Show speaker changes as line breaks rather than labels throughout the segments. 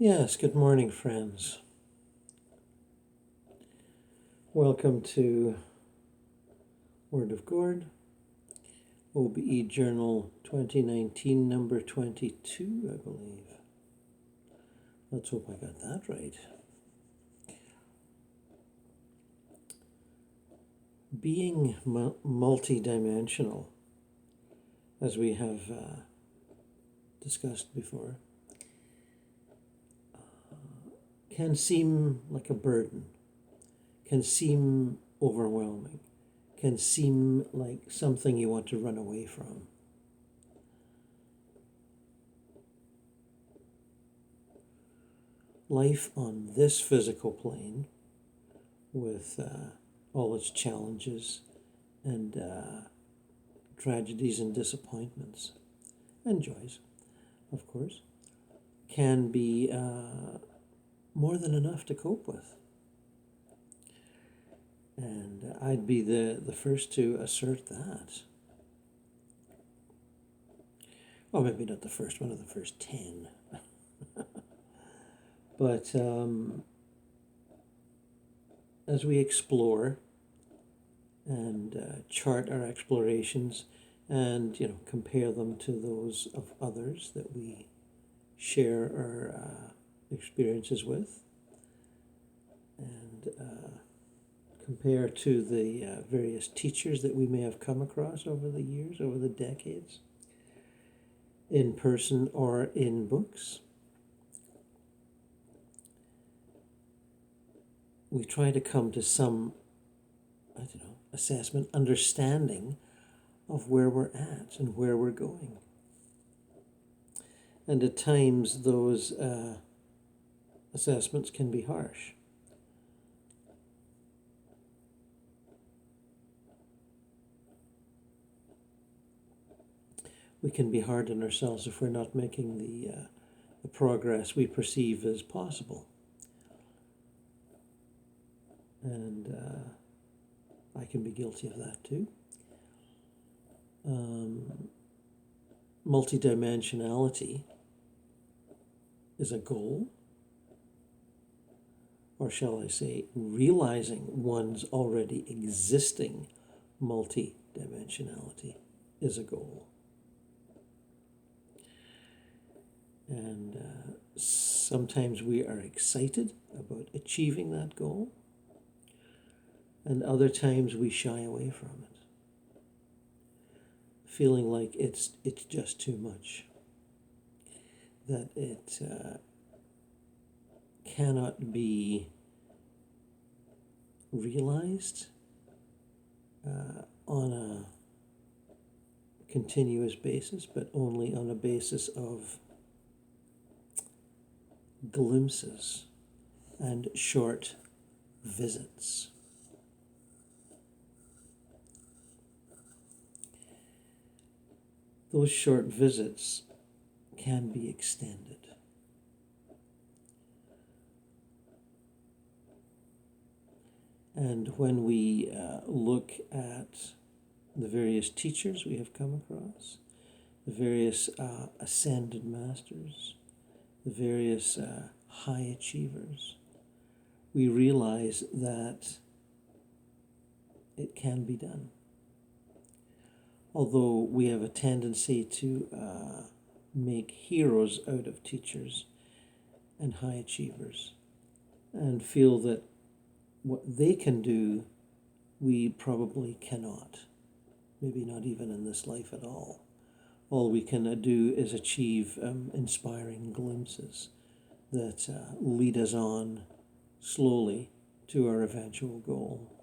Yes, good morning, friends. Welcome to WordofGord, OBEJournal 2019, number 22, I believe. Let's hope I got that right. Being multidimensional, as we have discussed before, can seem like a burden, can seem overwhelming, can seem like something you want to run away from. Life on this physical plane, with all its challenges and tragedies and disappointments and joys, of course, can be more than enough to cope with. And I'd be the first to assert that. Well, maybe not the first, one of the first 10. But as we explore and chart our explorations and, compare them to those of others that we share our experiences with, and compare to the various teachers that we may have come across over the years, over the decades, in person or in books, we try to come to some, assessment, understanding of where we're at and where we're going. And at times those assessments can be harsh. We can be hard on ourselves if we're not making the progress we perceive as possible. And I can be guilty of that too. Multidimensionality is a goal, or shall I say, realizing one's already existing multidimensionality is a goal. And sometimes we are excited about achieving that goal, and other times we shy away from it, feeling like it's just too much, that it cannot be realized on a continuous basis, but only on a basis of glimpses and short visits. Those short visits can be extended. And when we look at the various teachers we have come across, the various ascended masters, the various high achievers, we realize that it can be done. Although we have a tendency to make heroes out of teachers and high achievers, and feel that what they can do, we probably cannot. Maybe not even in this life at all. All we can do is achieve inspiring glimpses that lead us on slowly to our eventual goal.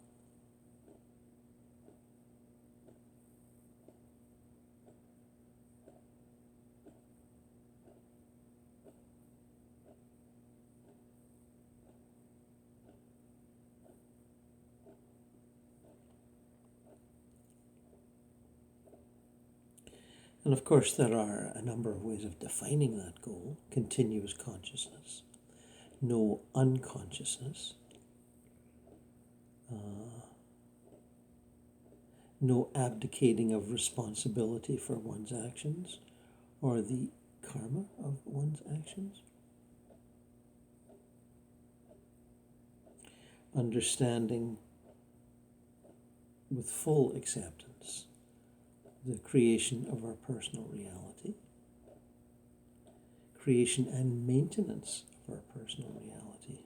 And of course, there are a number of ways of defining that goal. Continuous consciousness, no unconsciousness, no abdicating of responsibility for one's actions or the karma of one's actions. understanding with full acceptance the creation of our personal reality, creation and maintenance of our personal reality.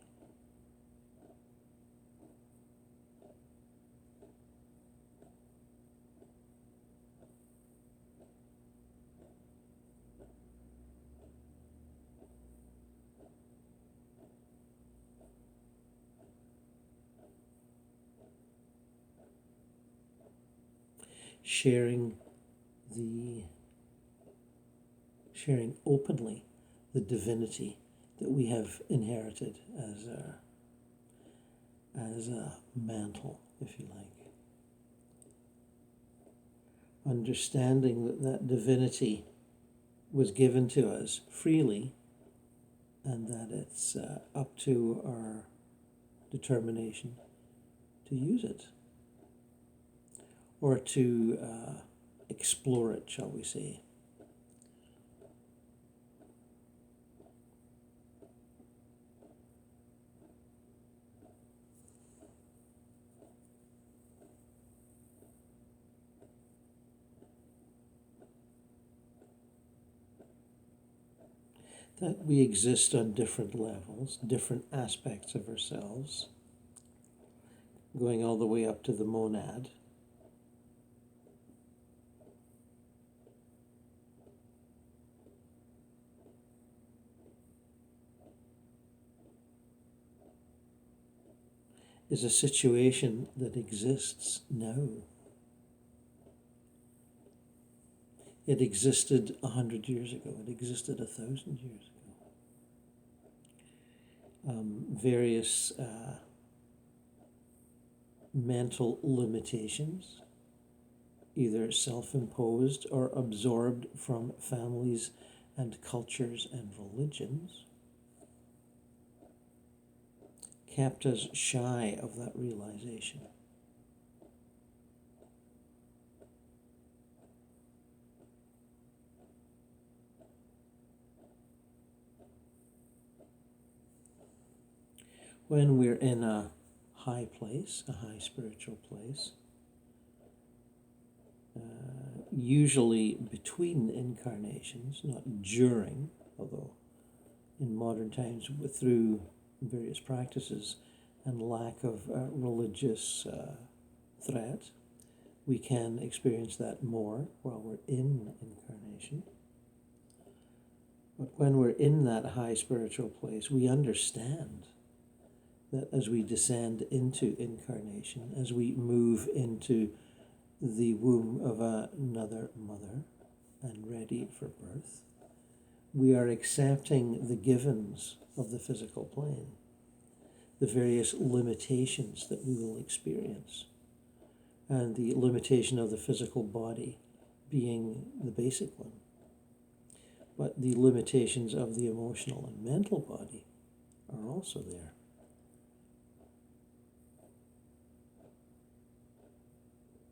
Sharing openly the divinity that we have inherited as a mantle, if you like. Understanding that that divinity was given to us freely, and that it's up to our determination to use it, or to explore it, shall we say. That we exist on different levels, different aspects of ourselves, going all the way up to the monad. Is a situation that exists now. It existed 100 years ago. It existed 1,000 years ago. Various mental limitations, either self-imposed or absorbed from families and cultures and religions, kept us shy of that realization. When we're in a high place, a high spiritual place, usually between incarnations, not during, although in modern times through various practices and lack of religious threat, we can experience that more while we're in incarnation. But when we're in that high spiritual place, we understand that as we descend into incarnation, as we move into the womb of another mother and ready for birth, we are accepting the givens of the physical plane, the various limitations that we will experience, and the limitation of the physical body being the basic one. But the limitations of the emotional and mental body are also there.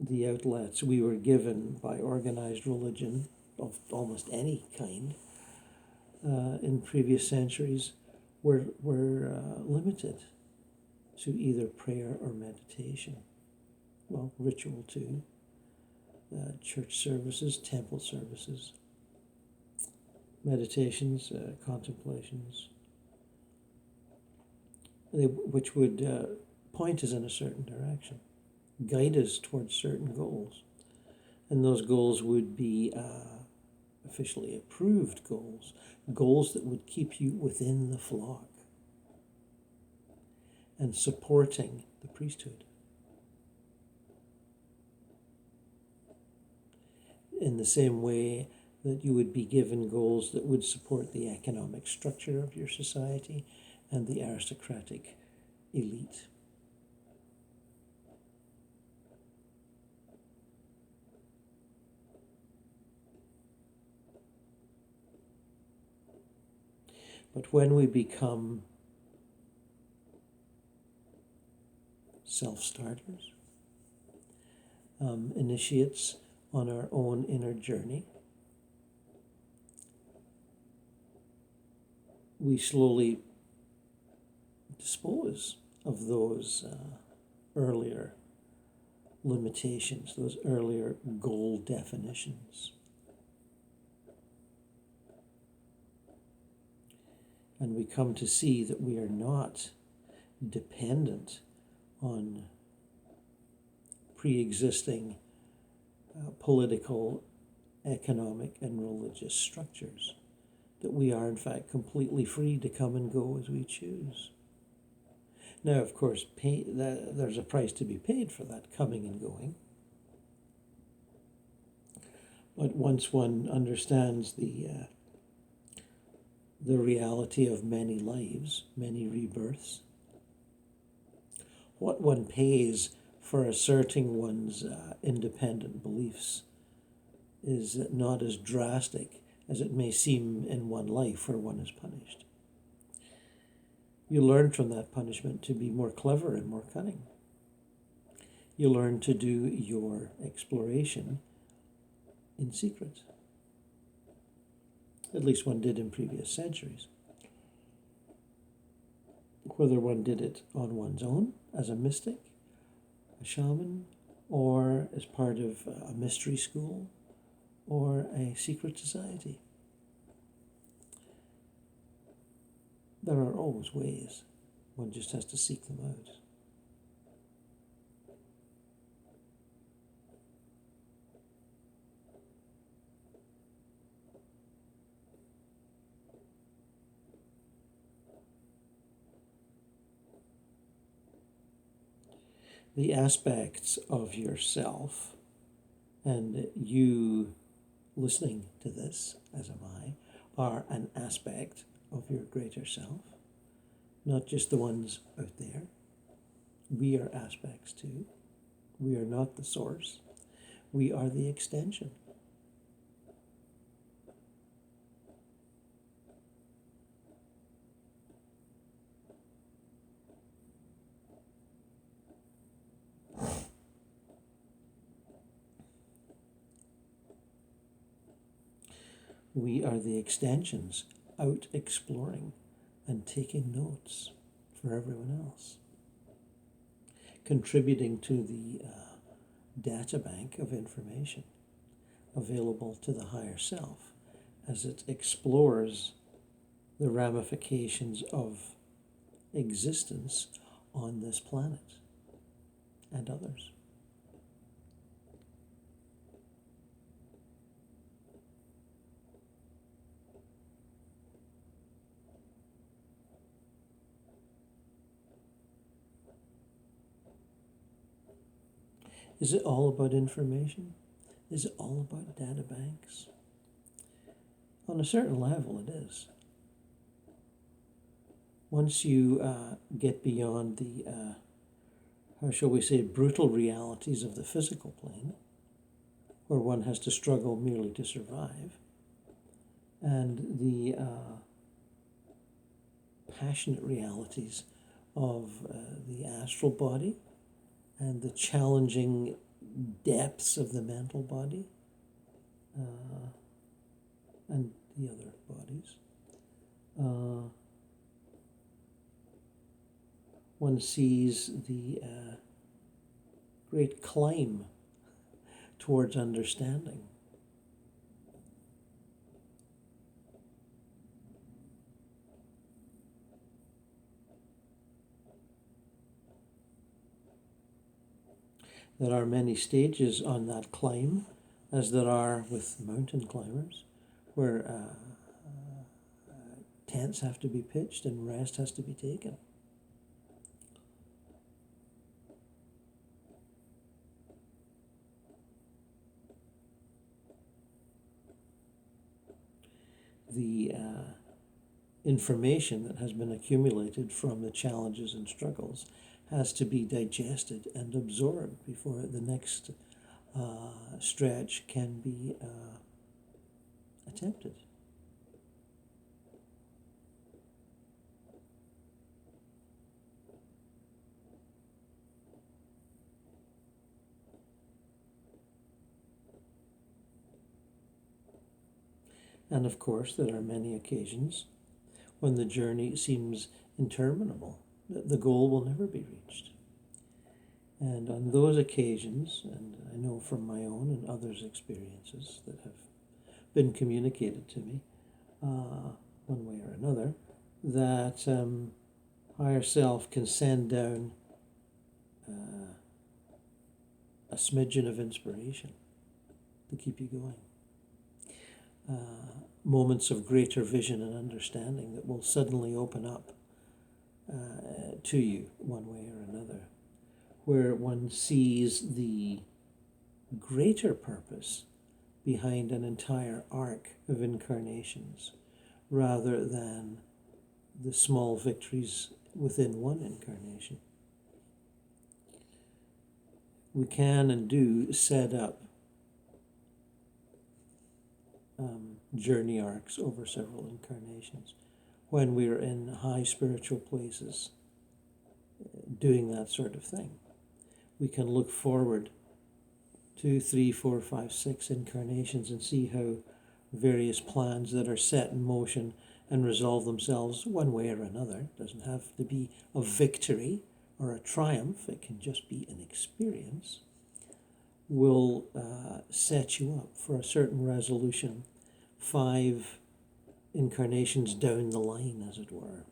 The outlets we were given by organized religion of almost any kind in previous centuries were limited to either prayer or meditation. Well, ritual too, church services, temple services, meditations, contemplations, which would point us in a certain direction, guide us towards certain goals. And those goals would be officially approved goals, goals that would keep you within the flock and supporting the priesthood. In the same way that you would be given goals that would support the economic structure of your society and the aristocratic elite. But when we become self-starters, initiates on our own inner journey, we slowly dispose of those earlier limitations, those earlier goal definitions. And we come to see that we are not dependent on pre-existing political, economic, and religious structures, that we are in fact completely free to come and go as we choose. Now, of course, there's a price to be paid for that coming and going. But once one understands the reality of many lives, many rebirths, what one pays for asserting one's independent beliefs is not as drastic as it may seem in one life where one is punished. You learn from that punishment to be more clever and more cunning. You learn to do your exploration in secret. At least one did in previous centuries. Whether one did it on one's own, as a mystic, a shaman, or as part of a mystery school, or a secret society. There are always ways. One just has to seek them out. The aspects of yourself, and you listening to this, as am I, are an aspect of your greater self, not just the ones out there. We are aspects too. We are not the source. We are the extension. We are the extensions out exploring and taking notes for everyone else, contributing to the data bank of information available to the higher self as it explores the ramifications of existence on this planet and others. Is it all about information? Is it all about data banks? On a certain level, it is. Once you get beyond the, how shall we say, brutal realities of the physical plane, where one has to struggle merely to survive, and the passionate realities of the astral body, and the challenging depths of the mental body, and the other bodies. One sees the great climb towards understanding. There are many stages on that climb, as there are with mountain climbers, where tents have to be pitched and rest has to be taken. The information that has been accumulated from the challenges and struggles has to be digested and absorbed before the next stretch can be attempted. And of course, there are many occasions when the journey seems interminable the goal will never be reached. And on those occasions, and I know from my own and others' experiences that have been communicated to me, one way or another, that higher self can send down a smidgen of inspiration to keep you going. Moments of greater vision and understanding that will suddenly open up to you one way or another, where one sees the greater purpose behind an entire arc of incarnations rather than the small victories within one incarnation. We can and do set up journey arcs over several incarnations when we're in high spiritual places doing that sort of thing. We can look forward 2, 3, 4, 5, 6 incarnations and see how various plans that are set in motion and resolve themselves one way or another. It doesn't have to be a victory or a triumph, it can just be an experience, will set you up for a certain resolution 5 incarnations down the line, as it were.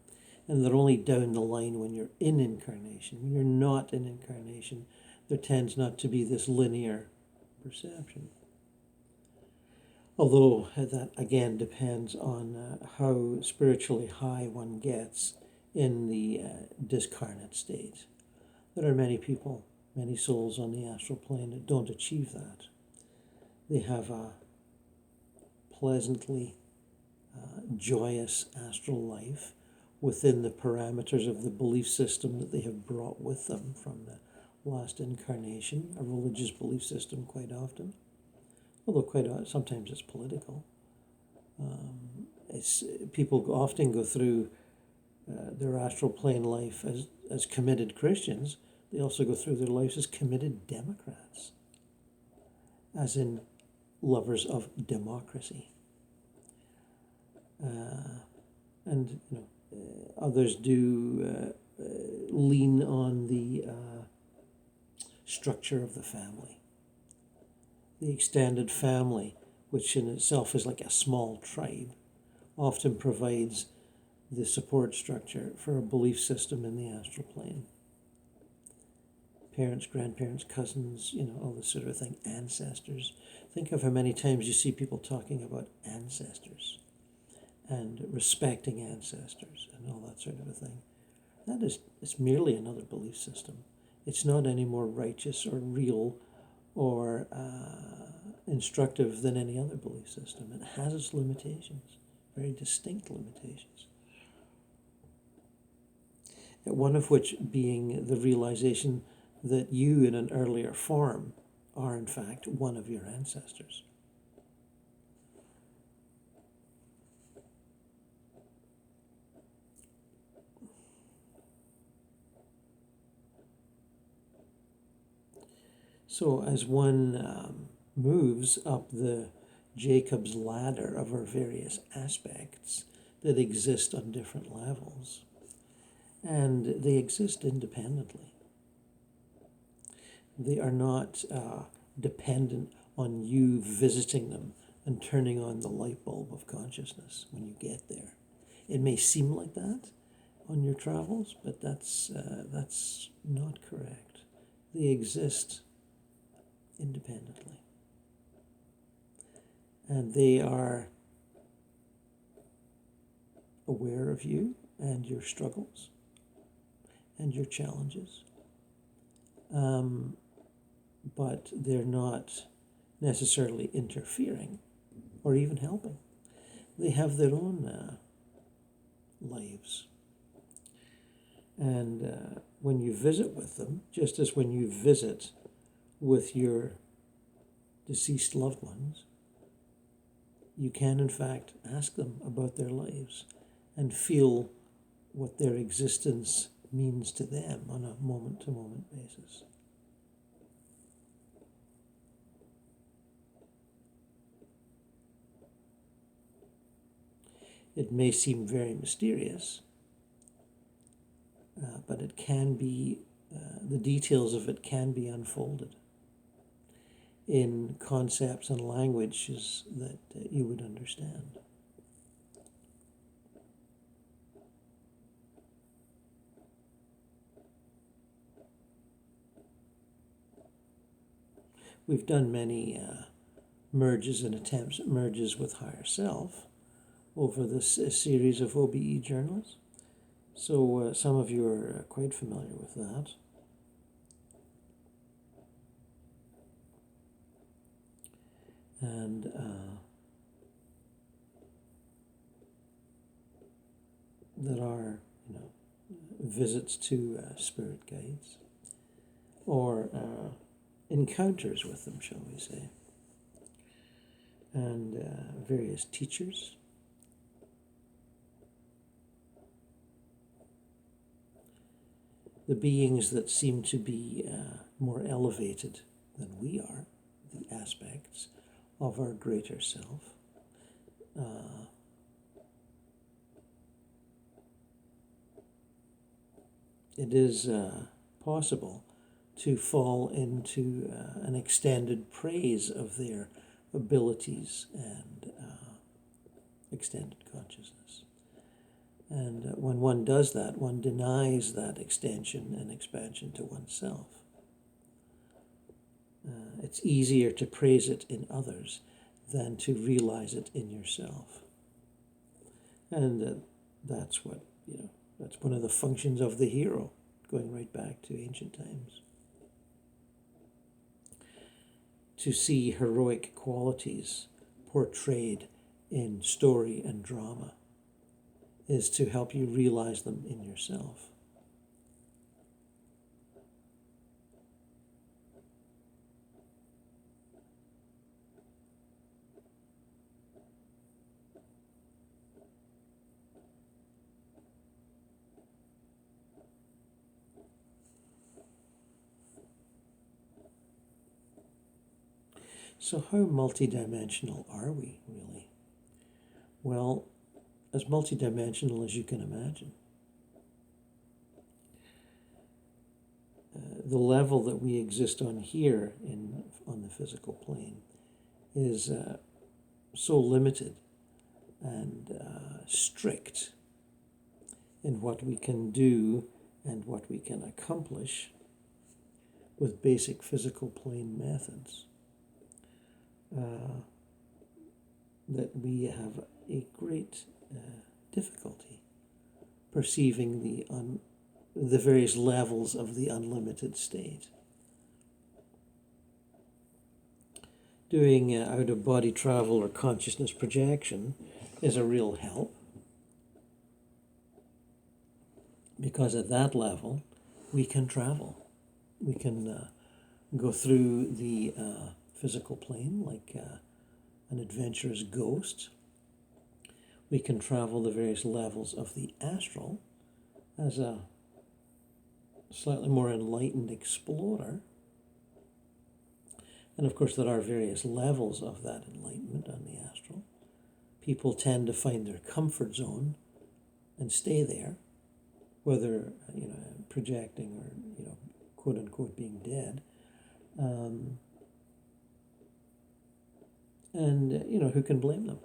And they're only down the line when you're in incarnation. When you're not in incarnation, there tends not to be this linear perception. Although that again depends on how spiritually high one gets in the discarnate state. There are many people, many souls on the astral plane that don't achieve that. They have a pleasantly joyous astral life within the parameters of the belief system that they have brought with them from the last incarnation, a religious belief system quite often, although sometimes it's political. People often go through their astral plane life as committed Christians. They also go through their lives as committed Democrats, as in lovers of democracy. And others do lean on the structure of the family. The extended family, which in itself is like a small tribe, often provides the support structure for a belief system in the astral plane. Parents, grandparents, cousins, all this sort of thing, ancestors. Think of how many times you see people talking about ancestors and respecting ancestors and all that sort of a thing. It's merely another belief system. It's not any more righteous or real or instructive than any other belief system. It has its limitations, very distinct limitations. One of which being the realization that you in an earlier form are in fact one of your ancestors. So as one moves up the Jacob's ladder of our various aspects that exist on different levels, and they exist independently. They are not dependent on you visiting them and turning on the light bulb of consciousness when you get there. It may seem like that on your travels, but that's not correct. They exist independently. And they are aware of you and your struggles and your challenges. But they're not necessarily interfering or even helping. They have their own lives. And when you visit with them, just as when you visit with your deceased loved ones, you can in fact ask them about their lives and feel what their existence means to them on a moment-to-moment basis. It may seem very mysterious, but it can be, the details of it can be unfolded in concepts and languages that you would understand. We've done many merges and attempts at merges with higher self over this series of OBE journals. So some of you are quite familiar with that. And that are, visits to spirit guides or encounters with them, shall we say, and various teachers. The beings that seem to be more elevated than we are, the aspects of our greater self. It is possible to fall into an extended praise of their abilities and extended consciousness. And when one does that, one denies that extension and expansion to oneself. It's easier to praise it in others than to realize it in yourself. And that's what, that's one of the functions of the hero, going right back to ancient times. To see heroic qualities portrayed in story and drama is to help you realize them in yourself. So how multidimensional are we, really? Well, as multidimensional as you can imagine. The level that we exist on here on the physical plane is so limited and strict in what we can do and what we can accomplish with basic physical plane methods. That we have a great difficulty perceiving the various levels of the unlimited state. Doing out-of-body travel or consciousness projection is a real help, because at that level we can travel. We can go through the physical plane like an adventurous ghost. We can travel the various levels of the astral as a slightly more enlightened explorer. And of course there are various levels of that enlightenment on the astral. People tend to find their comfort zone and stay there, whether projecting or quote unquote being dead. And who can blame them?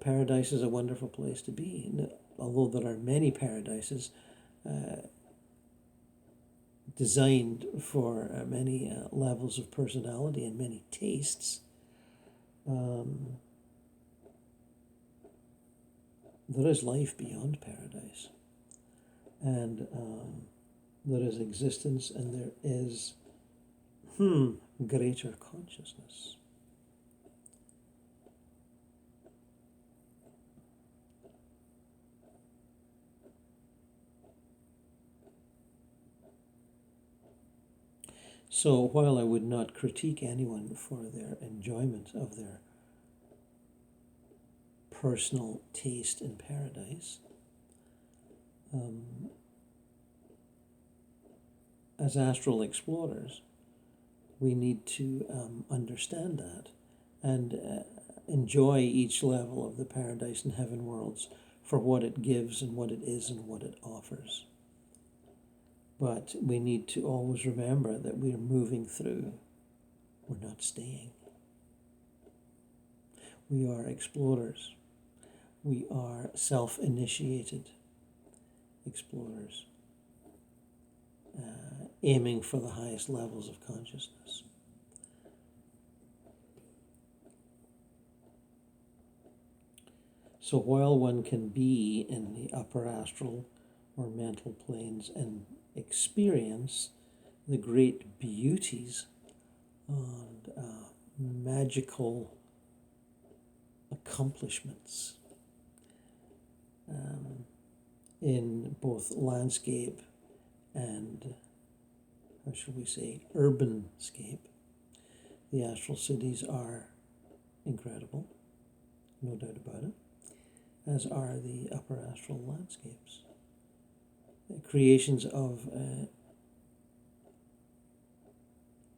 Paradise is a wonderful place to be. And although there are many paradises designed for many levels of personality and many tastes, there is life beyond paradise. And there is existence, and there is greater consciousness. So while I would not critique anyone for their enjoyment of their personal taste in paradise, as astral explorers, we need to understand that and enjoy each level of the paradise and heaven worlds for what it gives and what it is and what it offers. But we need to always remember that we are moving through. We're not staying. We are explorers. We are self-initiated explorers, aiming for the highest levels of consciousness. So while one can be in the upper astral or mental planes and experience the great beauties and magical accomplishments in both landscape and, how shall we say, urbanscape, the astral cities are incredible, no doubt about it, as are the upper astral landscapes. Creations of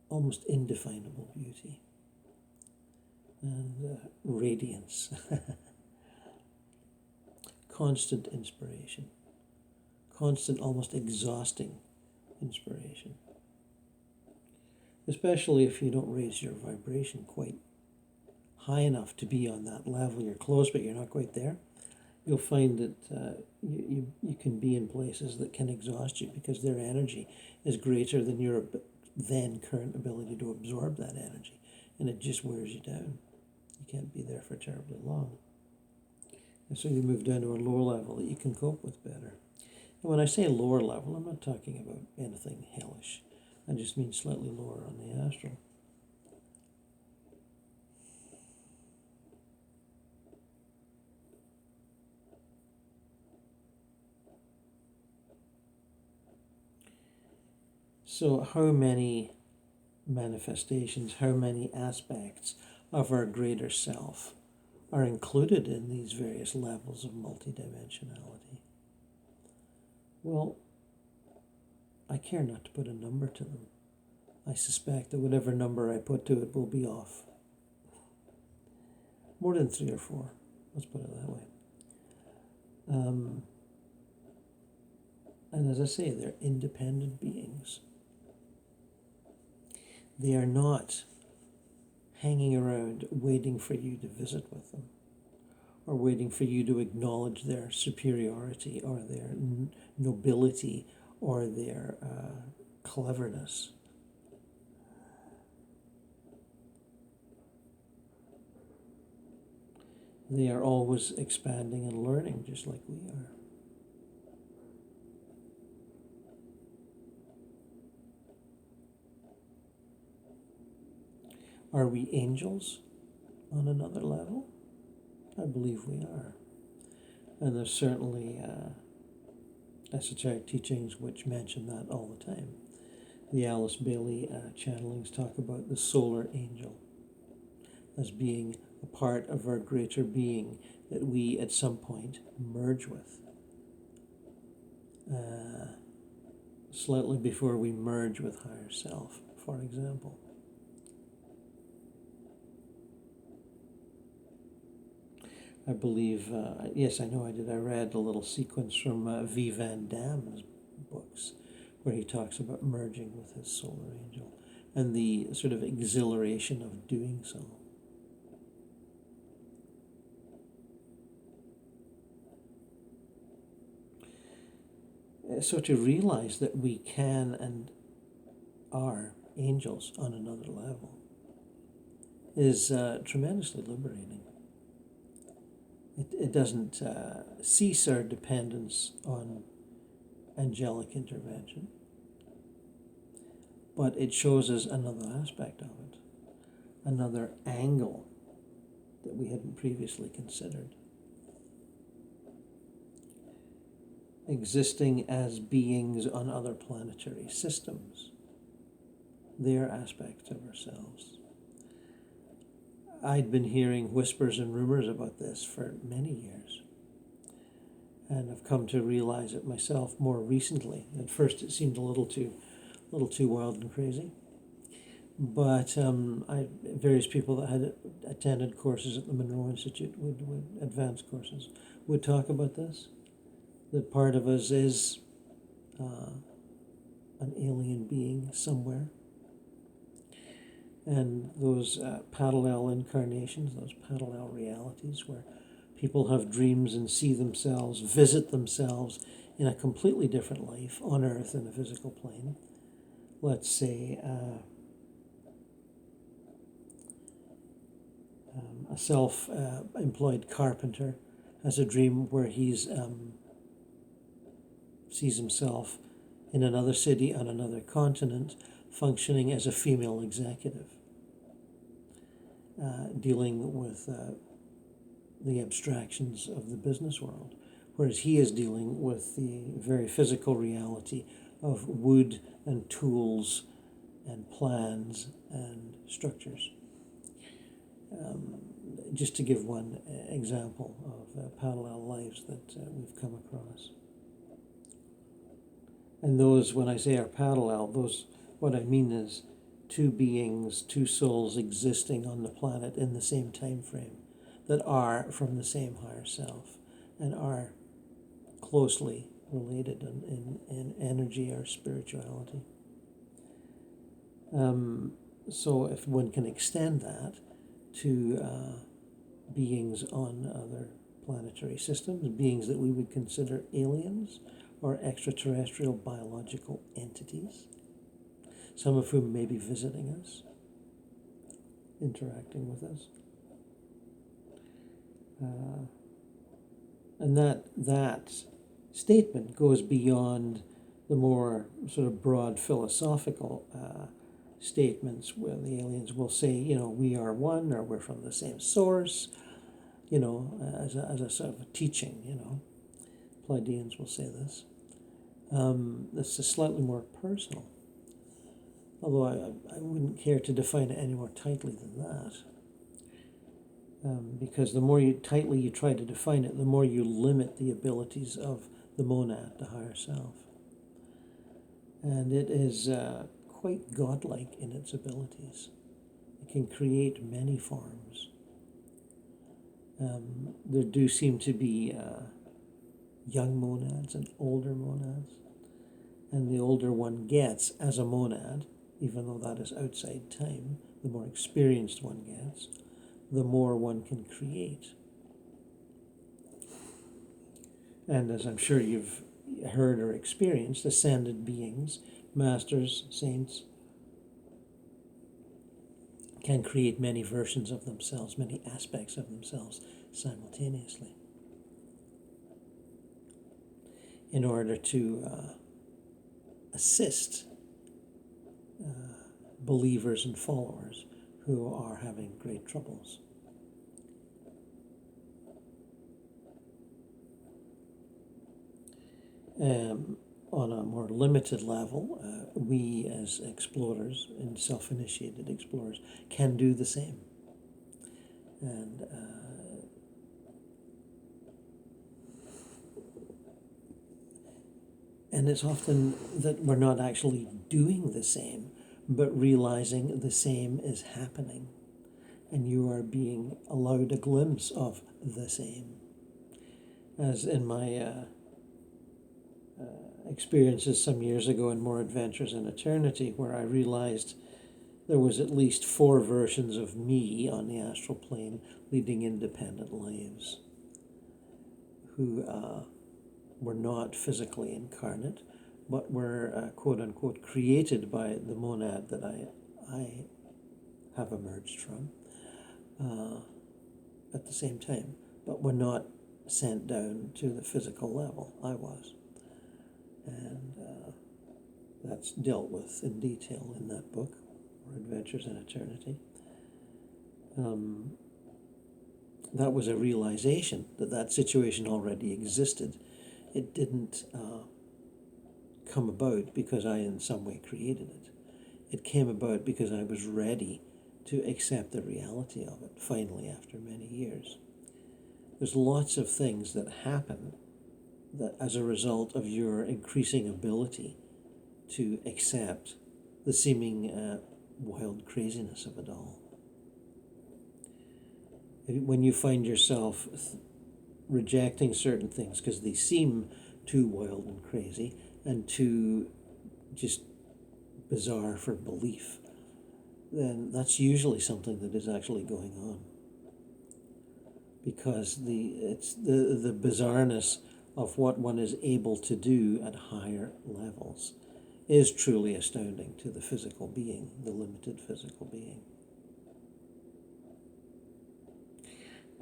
almost indefinable beauty and radiance, constant inspiration, constant, almost exhausting inspiration. Especially if you don't raise your vibration quite high enough to be on that level. You're close, but you're not quite there. You'll find that you can be in places that can exhaust you because their energy is greater than your then current ability to absorb that energy, and it just wears you down. You can't be there for terribly long. And so you move down to a lower level that you can cope with better. And when I say lower level, I'm not talking about anything hellish. I just mean slightly lower on the astral. So how many manifestations, how many aspects of our greater self are included in these various levels of multidimensionality? Well, I care not to put a number to them. I suspect that whatever number I put to it will be off. More than 3 or 4, let's put it that way. And as I say, they're independent beings. They are not hanging around waiting for you to visit with them, or waiting for you to acknowledge their superiority or their nobility or their cleverness. They are always expanding and learning just like we are. Are we angels on another level? I believe we are. And there's certainly esoteric teachings which mention that all the time. The Alice Bailey channelings talk about the solar angel as being a part of our greater being that we at some point merge with. Slightly before we merge with higher self, for example. I believe, yes, I know I did. I read a little sequence from V. Van Damme's books where he talks about merging with his solar angel and the sort of exhilaration of doing so. So to realize that we can and are angels on another level is tremendously liberating. It doesn't cease our dependence on angelic intervention, but it shows us another aspect of it, another angle that we hadn't previously considered. Existing as beings on other planetary systems, they're aspects of ourselves. I'd been hearing whispers and rumors about this for many years, and I've come to realize it myself more recently. At first it seemed a little too wild and crazy, but various people that had attended courses at the Monroe Institute, would advanced courses, would talk about this, that part of us is an alien being somewhere. And those parallel incarnations, those parallel realities where people have dreams and see themselves, visit themselves in a completely different life on Earth in a physical plane. Let's say a self-employed carpenter has a dream where he's sees himself in another city on another continent functioning as a female executive, dealing with the abstractions of the business world, whereas he is dealing with the very physical reality of wood and tools and plans and structures. Just to give one example of parallel lives that we've come across. And those, when I say are parallel, those, what I mean is two beings, two souls existing on the planet in the same time frame that are from the same higher self and are closely related in energy or spirituality. So if one can extend that to beings on other planetary systems, beings that we would consider aliens or extraterrestrial biological entities, some of whom may be visiting us, interacting with us. And that statement goes beyond the more sort of broad philosophical statements where the aliens will say, you know, we are one, or we're from the same source, you know, as a sort of a teaching, you know. Pleiadians will say this. This is slightly more personal, although I wouldn't care to define it any more tightly than that. Because the more tightly you try to define it, the more you limit the abilities of the monad, the higher self. And it is quite godlike in its abilities. It can create many forms. There do seem to be young monads and older monads. And the older one gets as a monad, even though that is outside time, the more experienced one gets, the more one can create. And as I'm sure you've heard or experienced, ascended beings, masters, saints, can create many versions of themselves, many aspects of themselves simultaneously in order to assist believers and followers who are having great troubles. On a more limited level, we as explorers and self-initiated explorers can do the same. And it's often that we're not actually doing the same, but realizing the same is happening, and you are being allowed a glimpse of the same. As in my experiences some years ago in More Adventures in Eternity, where I realized there was at least 4 versions of me on the astral plane leading independent lives who were not physically incarnate, but were quote-unquote created by the monad that I have emerged from at the same time, but were not sent down to the physical level. I was. And that's dealt with in detail in that book, or Adventures in Eternity. That was a realization that that situation already existed. It didn't come about because I in some way created it. It came about because I was ready to accept the reality of it, finally, after many years. There's lots of things that happen that as a result of your increasing ability to accept the seeming wild craziness of it all. When you find yourself rejecting certain things because they seem too wild and crazy and too just bizarre for belief, then that's usually something that is actually going on. Because it's the bizarreness of what one is able to do at higher levels is truly astounding to the physical being, the limited physical being.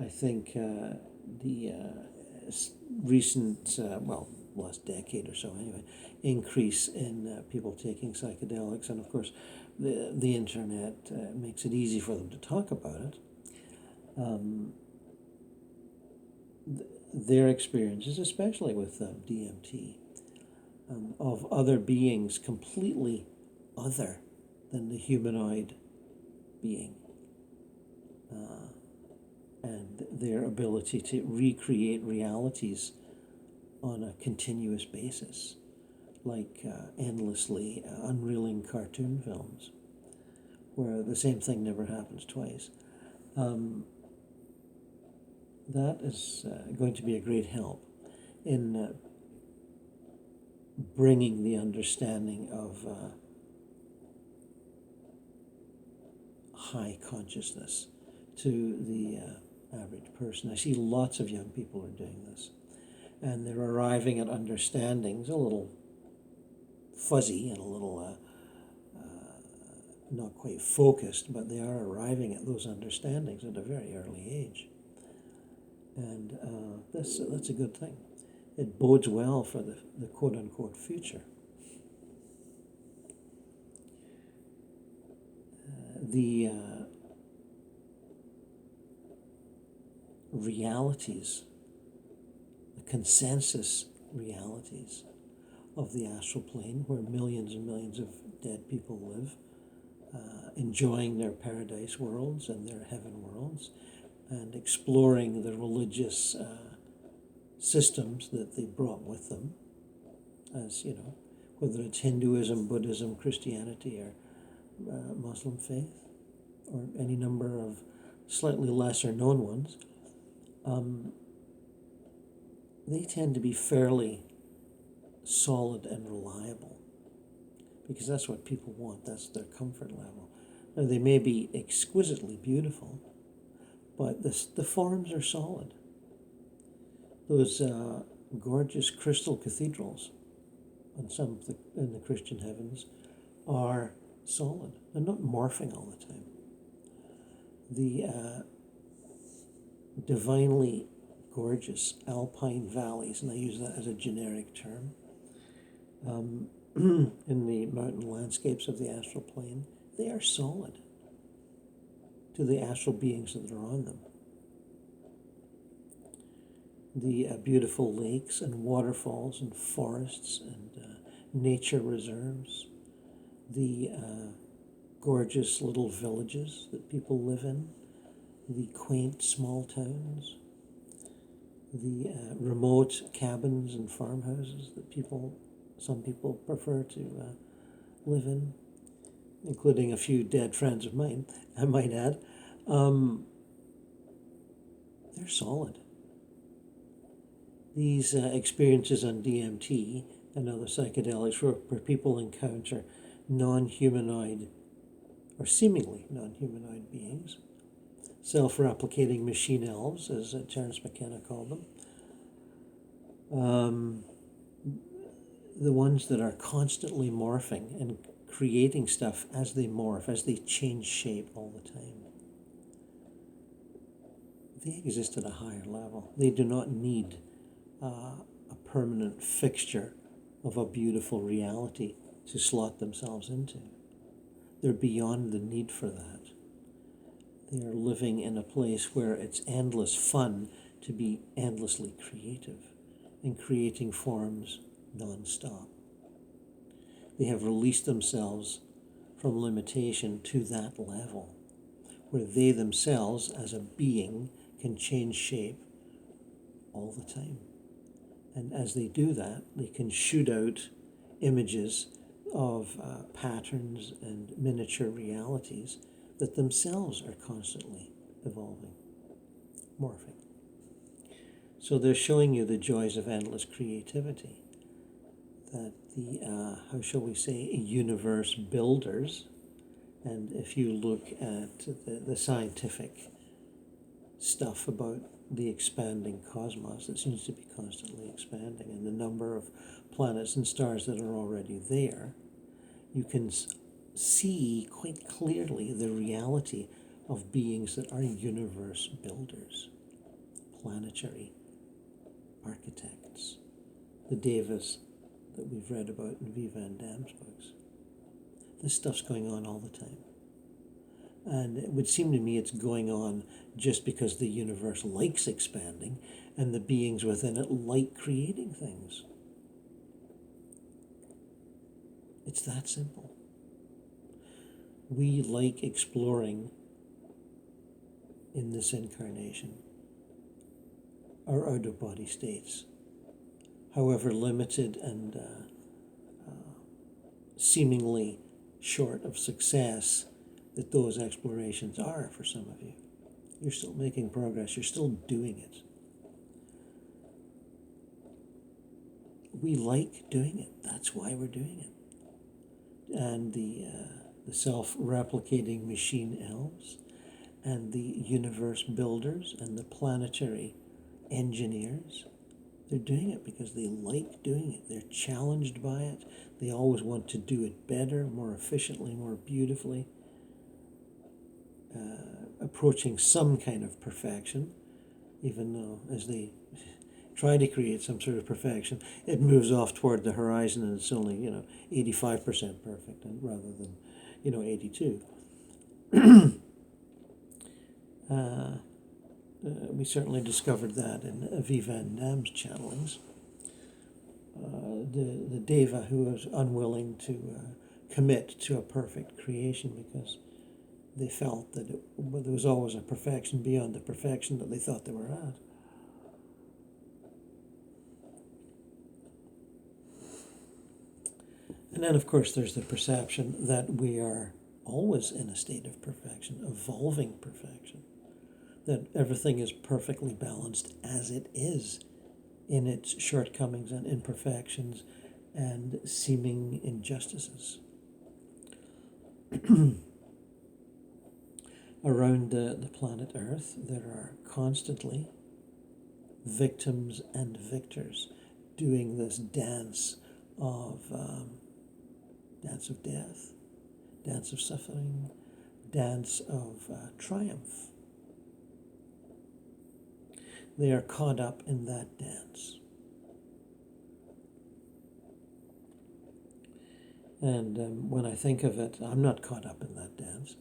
I think the recent, last decade or so anyway, increase in people taking psychedelics, and of course the internet makes it easy for them to talk about it. Their experiences, especially with DMT, of other beings completely other than the humanoid being, and their ability to recreate realities on a continuous basis, like endlessly unreeling cartoon films, where the same thing never happens twice. That is going to be a great help in bringing the understanding of high consciousness to the average person. I see lots of young people are doing this, and they're arriving at understandings a little fuzzy and a little not quite focused, but they are arriving at those understandings at a very early age. And that's a good thing. It bodes well for the quote-unquote future. The realities, the consensus realities of the astral plane, where millions and millions of dead people live, enjoying their paradise worlds and their heaven worlds, and exploring the religious systems that they brought with them, as you know, whether it's Hinduism, Buddhism, Christianity, or Muslim faith, or any number of slightly lesser known ones. They tend to be fairly solid and reliable, because that's what people want. That's their comfort level. Now, they may be exquisitely beautiful, but the forms are solid. Those gorgeous crystal cathedrals on some of in the Christian heavens are solid. They're not morphing all the time. The divinely gorgeous alpine valleys, and I use that as a generic term, in the mountain landscapes of the astral plane, they are solid to the astral beings that are on them. The beautiful lakes and waterfalls and forests and nature reserves, the gorgeous little villages that people live in, the quaint small towns, the remote cabins and farmhouses that some people prefer to live in, including a few dead friends of mine, I might add. They're solid. These experiences on DMT and other psychedelics where people encounter non-humanoid or seemingly non-humanoid beings, self-replicating machine elves, as Terence McKenna called them, the ones that are constantly morphing and creating stuff as they morph, as they change shape all the time. They exist at a higher level. They do not need a permanent fixture of a beautiful reality to slot themselves into. They're beyond the need for that. They are living in a place where it's endless fun to be endlessly creative and creating forms non-stop. They have released themselves from limitation to that level, where they themselves, as a being, can change shape all the time. And as they do that, they can shoot out images of patterns and miniature realities that themselves are constantly evolving, morphing. So they're showing you the joys of endless creativity, that the, how shall we say, universe builders, and if you look at the scientific stuff about the expanding cosmos that seems to be constantly expanding, and the number of planets and stars that are already there, you can see quite clearly the reality of beings that are universe builders, planetary architects, the devas that we've read about in V. Van Dam's books. This stuff's going on all the time. And it would seem to me it's going on just because the universe likes expanding and the beings within it like creating things. It's that simple. We like exploring in this incarnation our out-of-body states, however limited and seemingly short of success that those explorations are for some of you. You're still making progress. You're still doing it. We like doing it. That's why we're doing it. And the self-replicating machine elves and the universe builders and the planetary engineers, they're doing it because they like doing it. They're challenged by it. They always want to do it better, more efficiently, more beautifully, approaching some kind of perfection, even though as they try to create some sort of perfection, it moves off toward the horizon and it's only, 85% perfect rather than, 82. We certainly discovered that in V. Van Dam's channelings. The Deva who was unwilling to commit to a perfect creation because they felt that there was always a perfection beyond the perfection that they thought they were at. And then, of course, there's the perception that we are always in a state of perfection, evolving perfection, that everything is perfectly balanced as it is in its shortcomings and imperfections and seeming injustices. Around the planet Earth, there are constantly victims and victors doing this dance of death, dance of suffering, dance of triumph. They are caught up in that dance. And when I think of it, I'm not caught up in that dance,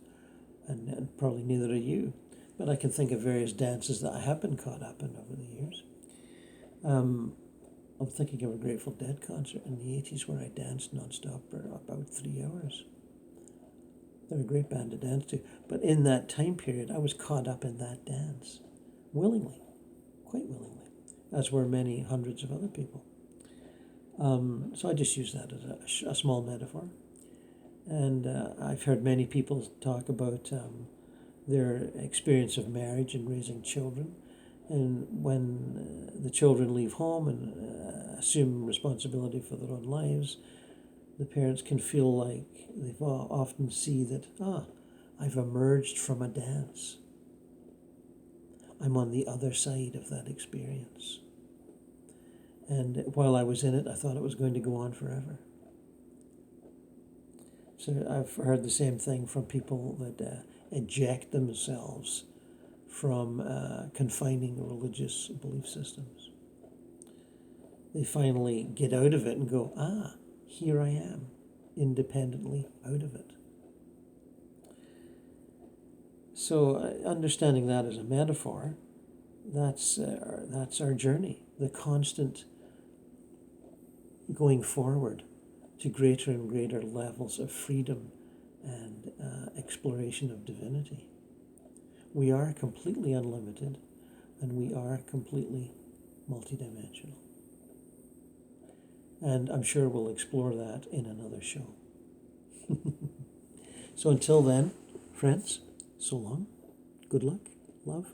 and probably neither are you. But I can think of various dances that I have been caught up in over the years. I'm thinking of a Grateful Dead concert in the 80s where I danced nonstop for about 3 hours. They're a great band to dance to. But in that time period, I was caught up in that dance, willingly, quite willingly, as were many hundreds of other people. So I just use that as a small metaphor. And I've heard many people talk about their experience of marriage and raising children. And when the children leave home and assume responsibility for their own lives, the parents can feel like they often see that, I've emerged from a dance. I'm on the other side of that experience. And while I was in it, I thought it was going to go on forever. So I've heard the same thing from people that eject themselves from confining religious belief systems. They finally get out of it and go, here I am, independently out of it. So understanding that as a metaphor, that's our journey, the constant going forward to greater and greater levels of freedom and exploration of divinity. We are completely unlimited, and we are completely multidimensional. And I'm sure we'll explore that in another show. So until then, friends, so long, good luck, love.